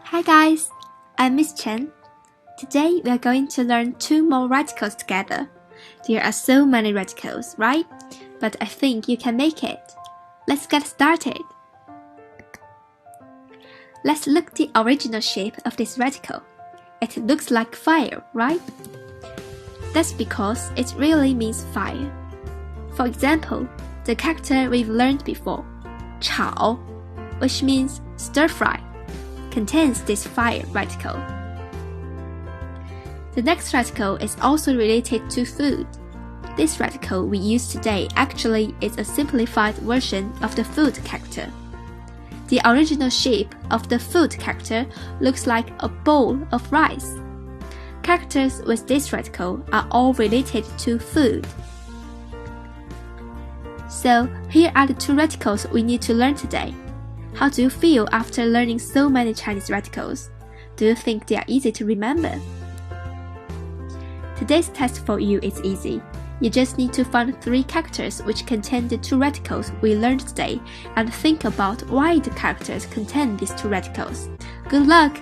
Hi guys, I'm Miss Chen. Today we are going to learn 2 more radicals together. There are so many radicals, right? But I think you can make it. Let's get started. Let's look at the original shape of this radical. It looks like fire, right? That's because it really means fire. For example, the character we've learned before, 炒, which means stir fry, contains this fire radical. The next radical is also related to food. This radical we use today actually is a simplified version of the food character. The original shape of the food character looks like a bowl of rice. Characters with this radical are all related to food. So here are the 2 radicals we need to learn today. How do you feel after learning so many Chinese radicals? Do you think they are easy to remember? Today's test for you is easy. You just need to find 3 characters which contain the 2 radicals we learned today and think about why the characters contain these 2 radicals. Good luck!